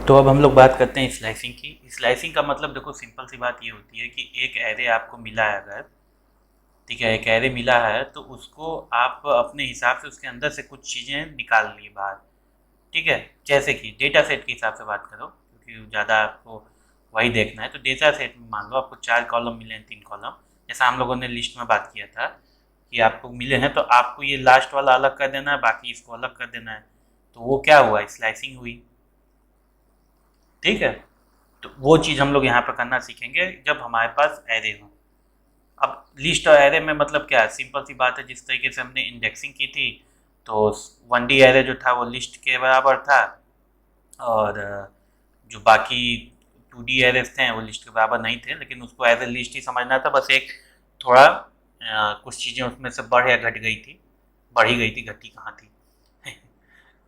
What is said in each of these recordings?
तो अब हम लोग बात करते हैं स्लाइसिंग की। स्लाइसिंग का मतलब देखो सिंपल सी बात ये होती है कि एक एरे आपको मिला है अगर, ठीक है, एक एरे मिला है तो उसको आप अपने हिसाब से उसके अंदर से कुछ चीज़ें निकाल लिए बाहर, ठीक है। जैसे कि डेटा सेट के हिसाब से बात करो क्योंकि ज़्यादा आपको वही देखना है, तो डेटा सेट में मान लो आपको 4 कॉलम मिले हैं, 3 कॉलम, जैसा हम लोगों ने लिस्ट में बात किया था कि आपको मिले हैं तो आपको ये लास्ट वाला अलग कर देना है, बाकी इसको अलग कर देना है। तो वो क्या हुआ, स्लाइसिंग हुई, ठीक है। तो वो चीज़ हम लोग यहाँ पर करना सीखेंगे जब हमारे पास एरे हो। अब लिस्ट और एरे में मतलब क्या है, सिंपल सी बात है, जिस तरीके से हमने इंडेक्सिंग की थी तो 1D एरे जो था वो लिस्ट के बराबर था, और जो बाकी 2D एरेस थे वो लिस्ट के बराबर नहीं थे, लेकिन उसको एज ए लिस्ट ही समझना था। बस एक थोड़ा कुछ चीज़ें उसमें से बढ़ या घट गई थी, बढ़ी गई थी, घटी कहाँ थी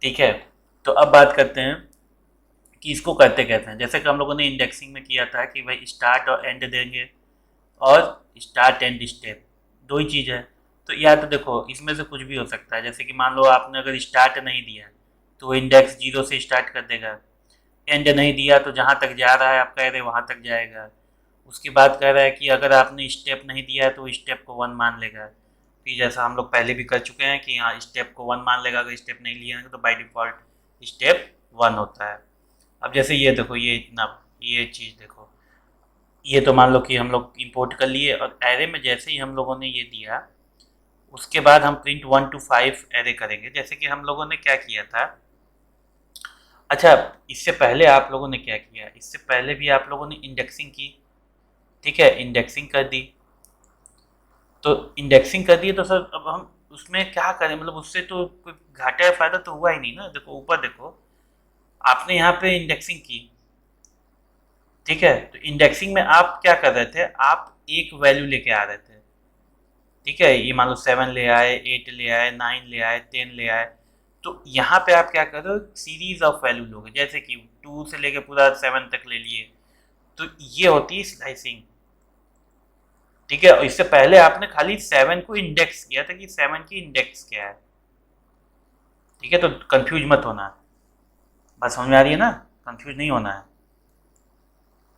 ठीक है। तो अब बात करते हैं कि इसको करते कैसे हैं। जैसे कि हम लोगों ने इंडेक्सिंग में किया था कि भाई स्टार्ट और एंड देंगे, और स्टार्ट एंड स्टेप, दो ही चीज़ है। तो या तो देखो इसमें से कुछ भी हो सकता है, जैसे कि मान लो आपने अगर स्टार्ट नहीं दिया तो इंडेक्स 0 से स्टार्ट कर देगा, एंड नहीं दिया तो जहाँ तक जा रहा है आप कह रहे वहाँ तक जाएगा। उसके बाद कह रहा है कि अगर आपने स्टेप नहीं दिया है तो स्टेप को 1 मान लेगा, फिर जैसा हम लोग पहले भी कर चुके हैं कि हाँ स्टेप को 1 मान लेगा, अगर स्टेप नहीं लिया है तो बाई डिफ़ॉल्ट स्टेप 1 होता है। अब जैसे ये देखो, ये इतना, ये चीज़ देखो, ये तो मान लो कि हम लोग इंपोर्ट कर लिए, और एरे में जैसे ही हम लोगों ने ये दिया उसके बाद हम प्रिंट 1 to 5 एरे करेंगे, जैसे कि हम लोगों ने क्या किया था। अच्छा, इससे पहले आप लोगों ने क्या किया, इससे पहले भी आप लोगों ने इंडेक्सिंग की, ठीक है, इंडेक्सिंग कर दी। तो इंडेक्सिंग कर दी तो सर अब हम उसमें क्या करें, मतलब उससे तो कोई घाटा या फायदा तो हुआ ही नहीं ना। देखो ऊपर देखो, आपने यहाँ पे इंडेक्सिंग की, ठीक है, तो इंडेक्सिंग में आप क्या कर रहे थे, आप एक वैल्यू लेके आ रहे थे, ठीक है। ये मान लो 7 ले आए, 8 ले आए, 9 ले आए, 10 ले आए। तो यहाँ पे आप क्या कर रहे हो, सीरीज ऑफ वैल्यू लोगे, जैसे कि 2 से लेके पूरा 7 तक ले लिए। तो ये होती है स्लाइसिंग, ठीक है। और इससे पहले आपने खाली 7 को इंडेक्स किया था कि 7 की इंडेक्स क्या है, ठीक है। तो कंफ्यूज मत होना, बात समझ में आ रही है ना, कंफ्यूज नहीं होना है।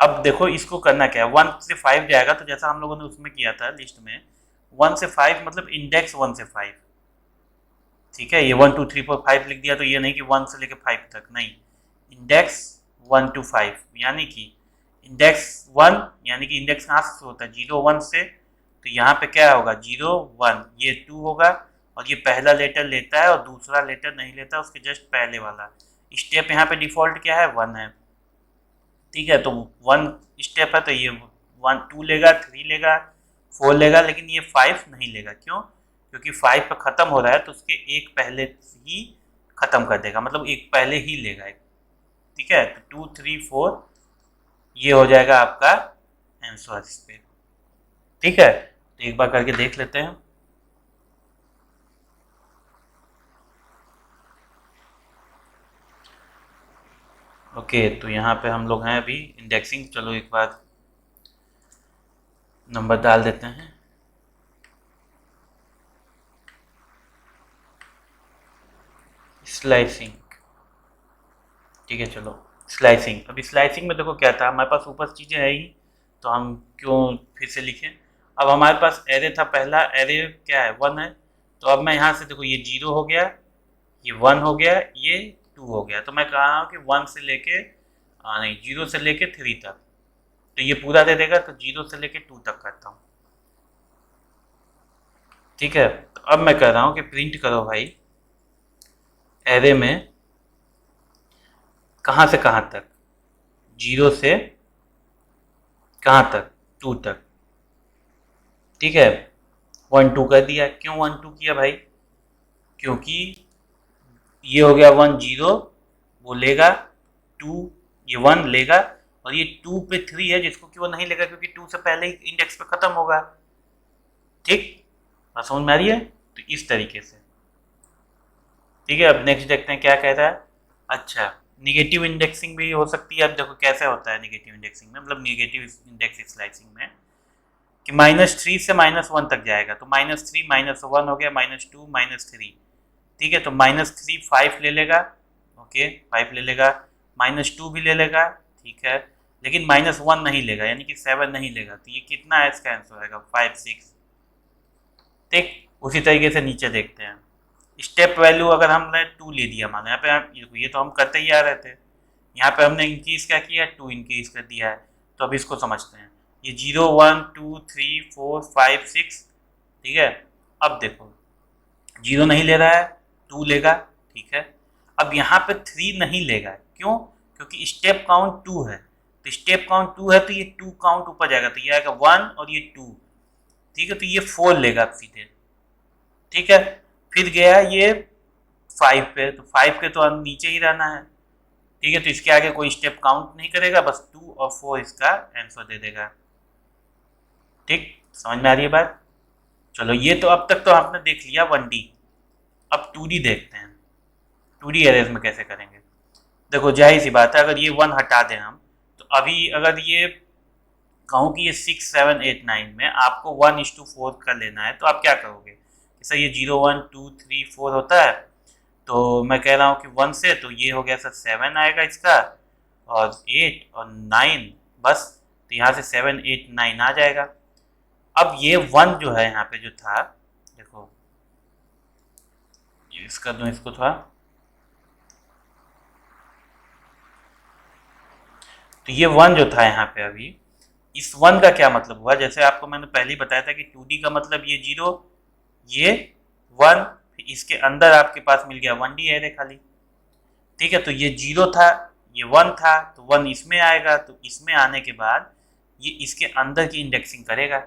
अब देखो इसको करना क्या है, 1 से 5 जाएगा तो जैसा हम लोगों ने उसमें किया था लिस्ट में, 1 से 5 मतलब इंडेक्स 1 से 5, ठीक है। ये 1 2 3 4 5 लिख दिया तो ये नहीं कि 1 से लेके 5 तक, नहीं, इंडेक्स 1 to 5, यानी कि इंडेक्स 1, यानी कि इंडेक्स कहाँ से होता है, 0 1 से। तो यहाँ पे क्या होगा, 0 1, ये 2 होगा, और ये पहला लेटर लेता है और दूसरा लेटर नहीं लेता, उसके जस्ट पहले वाला स्टेप यहाँ पे डिफॉल्ट क्या है, 1 है, ठीक है। तो 1 स्टेप है तो ये 1 2 लेगा, 3 लेगा, 4 लेगा, लेकिन ये 5 नहीं लेगा, क्यों, क्योंकि 5 पे ख़त्म हो रहा है तो उसके एक पहले ही ख़त्म कर देगा, मतलब एक पहले ही लेगा एक, ठीक है। तो 2 3 4 ये हो जाएगा आपका आंसर इस पे, ठीक है। तो एक बार करके देख लेते हैं। ओके, तो यहाँ पे हम लोग हैं अभी इंडेक्सिंग, चलो एक बार नंबर डाल देते हैं। स्लाइसिंग, ठीक है, चलो स्लाइसिंग। अभी स्लाइसिंग में देखो क्या था, हमारे पास ऊपर चीज़ें है ही, तो हम क्यों फिर से लिखें। अब हमारे पास एरे था, पहला एरे क्या है, 1 है। तो अब मैं यहाँ से देखो, ये 0 हो गया, ये 1 हो गया, ये 2 हो गया। तो मैं कह रहा हूँ कि 1 से लेके नहीं, 0 से लेके 3 तक, तो ये पूरा दे देगा, तो 0 से लेके 2 तक करता हूँ, ठीक है। तो अब मैं कह रहा हूँ कि प्रिंट करो भाई एरे में कहाँ से कहाँ तक, 0 से कहाँ तक, 2 तक, ठीक है। 1 2 कर दिया, क्यों 1 2 किया भाई, क्योंकि ये हो गया 1 0, वो लेगा 2, ये 1 लेगा, और ये 2 पे 3 है जिसको कि वो नहीं लेगा क्योंकि 2 से पहले ही इंडेक्स पे खत्म होगा, ठीक। बात समझ में आ रही है, तो इस तरीके से, ठीक है। अब नेक्स्ट देखते हैं क्या कह रहा है। अच्छा, निगेटिव इंडेक्सिंग भी हो सकती है। अब देखो कैसे होता है निगेटिव इंडेक्सिंग में, मतलब निगेटिव इंडेक्स स्लाइसिंग में, कि -3 से -1 तक जाएगा, तो -3 -1 हो गया, -2 -3, ठीक है। तो -3 5 ले लेगा, ओके 5 ले लेगा, -2 भी ले लेगा, ठीक है, लेकिन -1 नहीं लेगा, यानी कि 7 नहीं लेगा। तो ये कितना है, इसका आंसर आएगा 5 6। ठीक, उसी तरीके से नीचे देखते हैं। स्टेप वैल्यू अगर हमने 2 ले दिया, माना यहाँ पे ये तो हम करते ही आ रहे थे, यहाँ पे हमने इंक्रीज क्या किया, 2 इंक्रीज कर दिया है। तो अब इसको समझते हैं, ये 0 1 2 3 4 5 6, ठीक है। अब देखो 0 नहीं ले रहा है, 2 लेगा, ठीक है। अब यहाँ पे 3 नहीं लेगा, क्यों? क्योंकि स्टेप काउंट 2 है, तो स्टेप काउंट 2 है तो ये 2 काउंट ऊपर जाएगा, तो ये आएगा 1 और ये 2, ठीक है। तो ये 4 लेगा सीधे, ठीक है। फिर गया ये 5 पे, तो 5 के तो नीचे ही रहना है, ठीक है। तो इसके आगे कोई स्टेप काउंट नहीं करेगा, बस 2 और 4 इसका आंसर दे देगा। ठीक, समझ में आ रही है बात? चलो, ये तो अब तक तो आपने देख लिया 1D। अब 2D देखते हैं, 2D एरेज में कैसे करेंगे। देखो जाहिर सी बात है, अगर ये 1 हटा दें हम, तो अभी अगर ये कहूँ कि ये 6 7 8 9 में आपको 1:4 कर लेना है, तो आप क्या करोगे? जैसे ये 0 1 2 3 4 होता है, तो मैं कह रहा हूँ कि 1 से, तो ये हो गया सर 7 आएगा इसका, और 8 और 9, बस। तो यहाँ से 7 8 9 आ जाएगा। अब ये 1 जो है यहाँ पे जो था, देखो इसका दूं इसको थोड़ा, तो ये 1 जो था यहाँ पे अभी, इस 1 का क्या मतलब हुआ? जैसे आपको मैंने पहले ही बताया था कि 2D का मतलब ये 0, ये 1, इसके अंदर आपके पास मिल गया 1D एरे खाली, ठीक है। तो ये 0 था, ये 1 था, तो 1 इसमें आएगा, तो इसमें आने के बाद ये इसके अंदर की इंडेक्सिंग करेगा,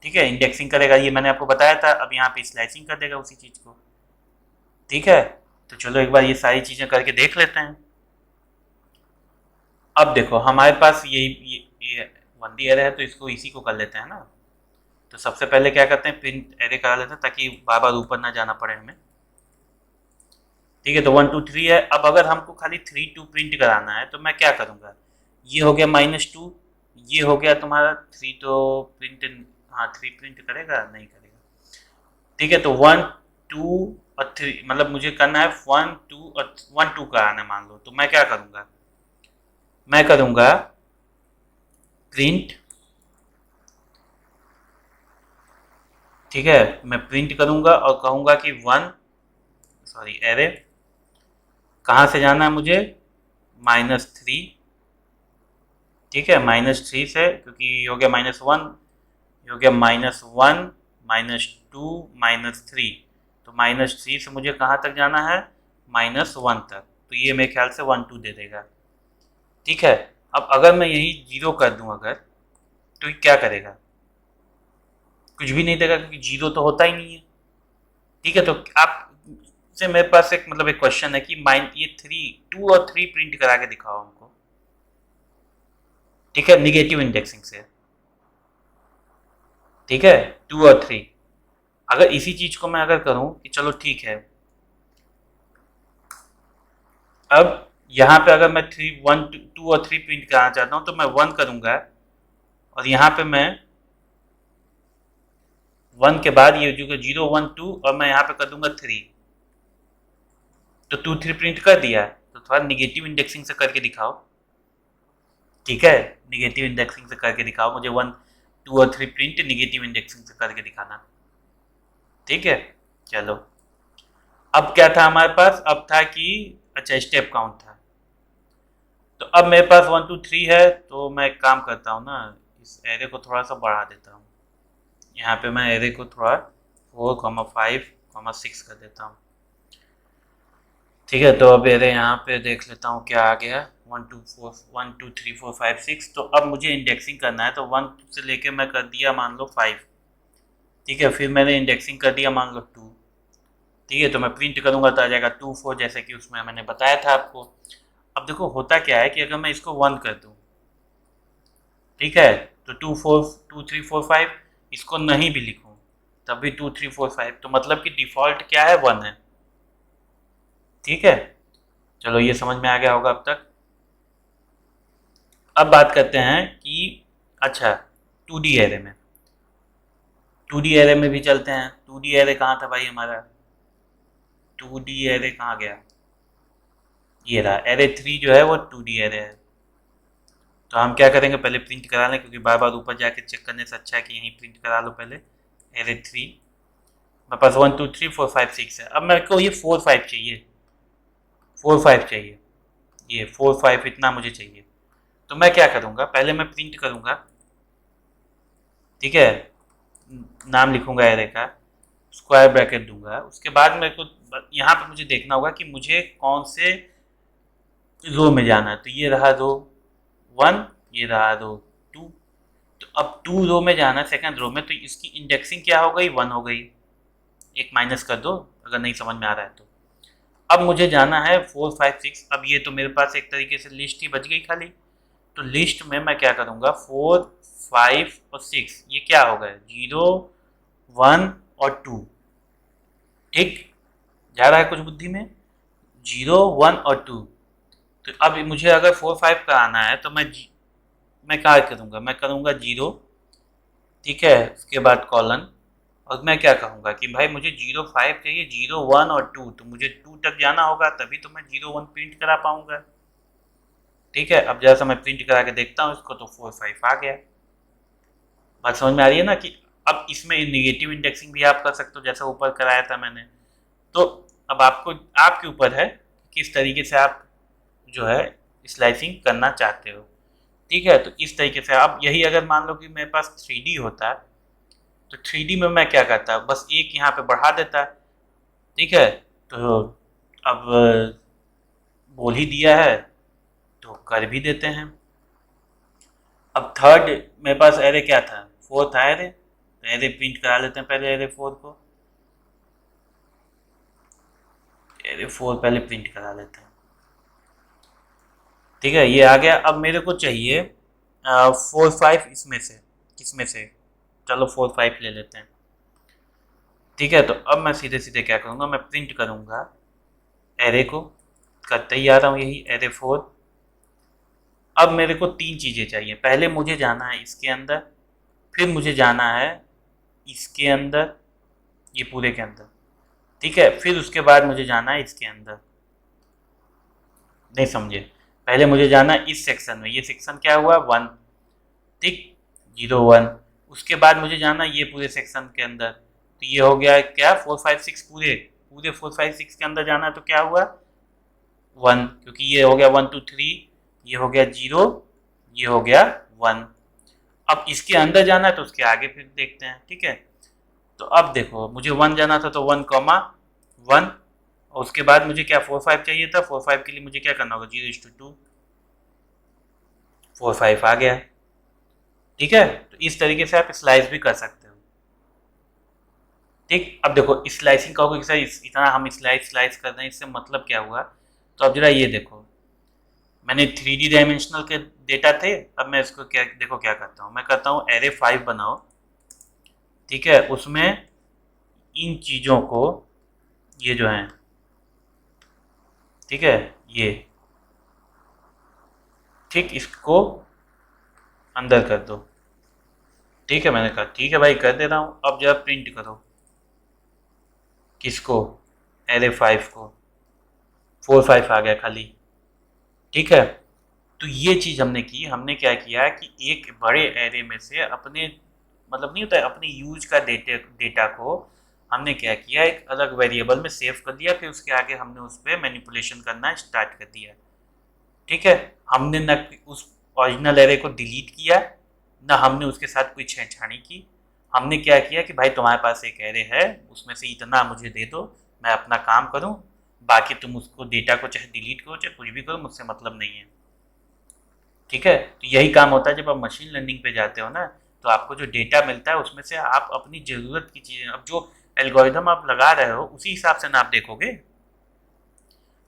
ठीक है। इंडेक्सिंग करेगा, ये मैंने आपको बताया था। अब यहाँ पे स्लाइसिंग कर देगा उसी चीज़ को, ठीक है। तो चलो एक बार ये सारी चीज़ें करके देख लेते हैं। अब देखो हमारे पास ये 1D एरे है, तो इसको इसी को कर लेते हैं ना। तो सबसे पहले क्या करते हैं, प्रिंट एरे करा लेते हैं, ताकि बार बार ऊपर ना जाना पड़े हमें, ठीक है। तो 1 2 3 है। अब अगर हमको खाली 3 2 प्रिंट कराना है, तो मैं क्या करूँगा, ये हो गया -2, ये हो गया तुम्हारा 3, तो प्रिंट, हाँ 3 प्रिंट करेगा, नहीं करेगा, ठीक है। तो 1 2 और 3, मतलब मुझे करना है 1 2 और 1 2 कराना है मान लो, तो मैं क्या करूँगा, मैं करूँगा प्रिंट, ठीक है। मैं प्रिंट करूँगा और कहूँगा कि 1, सॉरी एरे कहाँ से जाना है मुझे, -3, ठीक है। -3 से, क्योंकि ये हो गया -1, ये हो गया -1 -2 -3, तो -3 से मुझे कहाँ तक जाना है, -1 तक। तो ये मेरे ख्याल से 1 2 दे देगा, ठीक है। अब अगर मैं यही 0 कर दूं अगर, तो ये क्या करेगा, कुछ भी नहीं देगा, क्योंकि 0 तो होता ही नहीं है, ठीक है। तो आप से मेरे पास एक मतलब एक क्वेश्चन है कि ये 2 और 3 प्रिंट करा के दिखाओ हमको, ठीक है, निगेटिव इंडेक्सिंग से, ठीक है। 2 और 3, अगर इसी चीज को मैं अगर करूं कि चलो ठीक है, अब यहाँ पे अगर मैं 2 और 3 प्रिंट कराना चाहता हूँ, तो मैं 1 करूँगा, और यहाँ पे मैं 1 के बाद ये जो 0 1 2, और मैं यहाँ पे कर दूंगा 3, तो 2 3 प्रिंट कर दिया। तो थोड़ा निगेटिव इंडेक्सिंग से करके दिखाओ, ठीक है। निगेटिव इंडेक्सिंग से करके दिखाओ मुझे 1 2 और 3 प्रिंट निगेटिव इंडेक्सिंग से करके दिखाना, ठीक है। चलो, अब क्या था हमारे पास, अब था कि अच्छा स्टेप काउंट था। तो अब मेरे पास 1 2 3 है, तो मैं एक काम करता हूँ ना, इस एरे को थोड़ा सा बढ़ा देता हूँ। यहाँ पे मैं एरे को थोड़ा 4 5 6 कर देता हूँ, ठीक है। तो अब एरे यहाँ पे देख लेता हूँ क्या आ गया, 1 2 3 4 5 6। तो अब मुझे इंडेक्सिंग करना है, तो 1 से लेके मैं कर दिया मान लो 5, ठीक है। फिर मैंने इंडेक्सिंग कर दिया मान लो 2, ठीक है। तो मैं प्रिंट करूँगा तो आ जाएगा 2 4, जैसे कि उसमें मैंने बताया था आपको। अब देखो होता क्या है कि अगर मैं इसको 1 कर दूँ, ठीक है, तो 2 3 4 5, इसको नहीं भी लिखूँ तब भी 2 3 4 5, तो मतलब कि डिफ़ॉल्ट क्या है, 1 है, ठीक है। चलो ये समझ में आ गया होगा अब तक। अब बात करते हैं कि अच्छा 2D एरे में, 2D एरे में भी चलते हैं। 2D एरे कहाँ था भाई हमारा, 2D एरे कहाँ गया, ये रहा एरे 3 जो है वो 2D एरे है। तो हम क्या करेंगे, पहले प्रिंट करा लें, क्योंकि बार बार ऊपर जाके चेक करने से अच्छा है कि यहीं प्रिंट करा लो पहले। एरे 3 मेरे पास 1 2 3 4 5 6 है। अब मेरे को ये 4 5 चाहिए, 4 5 चाहिए, ये 4 5 इतना मुझे चाहिए। तो मैं क्या करूँगा, पहले मैं प्रिंट करूँगा, ठीक है, नाम लिखूँगा एरे का, स्क्वायर ब्रैकेट दूंगा। उसके बाद मेरे को यहाँ पे मुझे देखना होगा कि मुझे कौन से रो में जाना है। तो ये रहा रो 1, ये रहा रो 2। तो अब 2 रो में जाना है, सेकंड रो में, तो इसकी इंडेक्सिंग क्या हो गई, 1 हो गई। एक माइनस कर दो अगर नहीं समझ में आ रहा है तो। अब मुझे जाना है 4 5 6। अब ये तो मेरे पास एक तरीके से लिस्ट ही बच गई खाली। तो लिस्ट में मैं क्या करूँगा, 4 5 और 6 ये क्या हो गए, 0 1 और 2। ठीक, जा रहा है कुछ बुद्धि में, 0 1 और 2। तो अब मुझे अगर 4 5 कराना है तो मैं क्या करूँगा, मैं करूँगा 0, ठीक है, उसके बाद कॉलन, और मैं क्या कहूँगा कि भाई मुझे 0 5 चाहिए, 0 1 और 2। तो मुझे 2 तक जाना होगा, तभी तो मैं 0 1 प्रिंट करा पाऊँगा। ठीक है, अब जैसा मैं प्रिंट करा के देखता हूँ इसको, तो 4 5 आ गया। बात समझ में आ रही है ना, कि अब इसमें निगेटिव इंडेक्सिंग भी आप कर सकते हो जैसा ऊपर कराया था मैंने। तो अब आपको, आपके ऊपर है किस तरीके से आप जो है स्लाइसिंग करना चाहते हो। ठीक है, तो इस तरीके से अब यही अगर मान लो कि मेरे पास 3D होता, तो 3D में मैं क्या करता, बस एक यहाँ पे बढ़ा देता। ठीक है, तो अब बोल ही दिया है तो कर भी देते हैं। अब थर्ड मेरे पास एरे क्या था, 4 था एरे, तो एरे प्रिंट करा लेते हैं पहले, एरे 4 को, एरे 4 पहले प्रिंट करा लेते हैं। ठीक है, ये आ गया। अब मेरे को चाहिए 4 5 इसमें से, किसमें से, चलो 4 5 ले लेते हैं। ठीक है, तो अब मैं सीधे सीधे क्या करूँगा, मैं प्रिंट करूँगा एरे को, करते ही आ रहा हूँ यही, एरे 4। अब मेरे को 3 चीज़ें चाहिए, पहले मुझे जाना है इसके अंदर, फिर मुझे जाना है इसके अंदर, ये पूरे के अंदर, ठीक है, फिर उसके बाद मुझे जाना है इसके अंदर। नहीं समझे, पहले मुझे जाना है इस सेक्शन में, ये सेक्शन क्या हुआ 1, ठीक, 0 1। उसके बाद मुझे जाना ये पूरे सेक्शन के अंदर, तो ये हो गया क्या 4 5 6, पूरे पूरे 4 5 6 के अंदर जाना है, तो क्या हुआ 1, क्योंकि ये हो गया 1 2 3, ये हो गया 0, ये हो गया 1। अब इसके अंदर जाना है तो उसके आगे फिर देखते हैं। ठीक है, तो अब देखो मुझे 1 जाना था, तो 1 कॉमा 1, और उसके बाद मुझे क्या 4 5 चाहिए था, 4 5 के लिए मुझे क्या करना होगा, 0:2, 4 5 आ गया। ठीक है, तो इस तरीके से आप स्लाइस भी कर सकते हो। ठीक, अब देखो स्लाइसिंग कहोगे कि सर इतना हम स्लाइस कर रहे हैं, इससे मतलब क्या हुआ। तो अब जरा ये देखो, मैंने 3D डायमेंशनल के डेटा थे, अब मैं इसको क्या, देखो क्या करता हूँ, मैं करता हूँ एरे 5 बनाओ। ठीक है, उसमें इन चीज़ों को, ये जो हैं, ठीक है, ये, ठीक, इसको अंदर कर दो। ठीक है, मैंने कहा ठीक है भाई कर दे रहा हूँ। अब जरा प्रिंट करो, किसको, एरे 5 को, 4 5 आ गया खाली। ठीक है, तो ये चीज़ हमने की, हमने क्या किया कि एक बड़े एरे में से अपने, मतलब नहीं होता है, अपने यूज का डेटा को हमने क्या किया, एक अलग वेरिएबल में सेव कर दिया, फिर उसके आगे हमने उस पर मैनिपुलेशन करना स्टार्ट कर दिया। ठीक है, हमने न उस ओरिजिनल एरे को डिलीट किया, ना हमने उसके साथ कोई छेड़छाड़ी की। हमने क्या किया कि भाई तुम्हारे पास एक एरे है, उसमें से इतना मुझे दे दो, मैं अपना काम करूं, बाकी तुम उसको डेटा को चाहे डिलीट करो चाहे कुछ भी करो, मुझसे मतलब नहीं है। ठीक है, तो यही काम होता है जब आप मशीन लर्निंग पे जाते हो ना, तो आपको जो डेटा मिलता है उसमें से आप अपनी ज़रूरत की चीज़ें, अब जो एल्गोरिदम आप लगा रहे हो उसी हिसाब से ना आप देखोगे,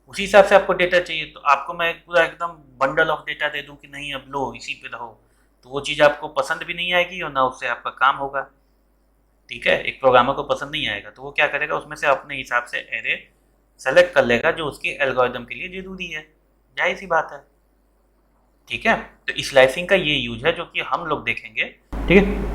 उसी हिसाब से आपको डेटा चाहिए। तो आपको मैं पूरा एकदम बंडल ऑफ डेटा दे दूं कि नहीं अब लो इसी पे रहो, तो वो चीज़ आपको पसंद भी नहीं आएगी और ना उससे आपका काम होगा। ठीक है, एक प्रोग्रामर को पसंद नहीं आएगा, तो वो क्या करेगा, उसमें से अपने हिसाब से एरे सेलेक्ट कर लेगा जो उसके एल्गोरिदम के लिए ज़रूरी है। जाहिर सी बात है। ठीक है, तो स्लाइसिंग का ये यूज है जो कि हम लोग देखेंगे। ठीक है।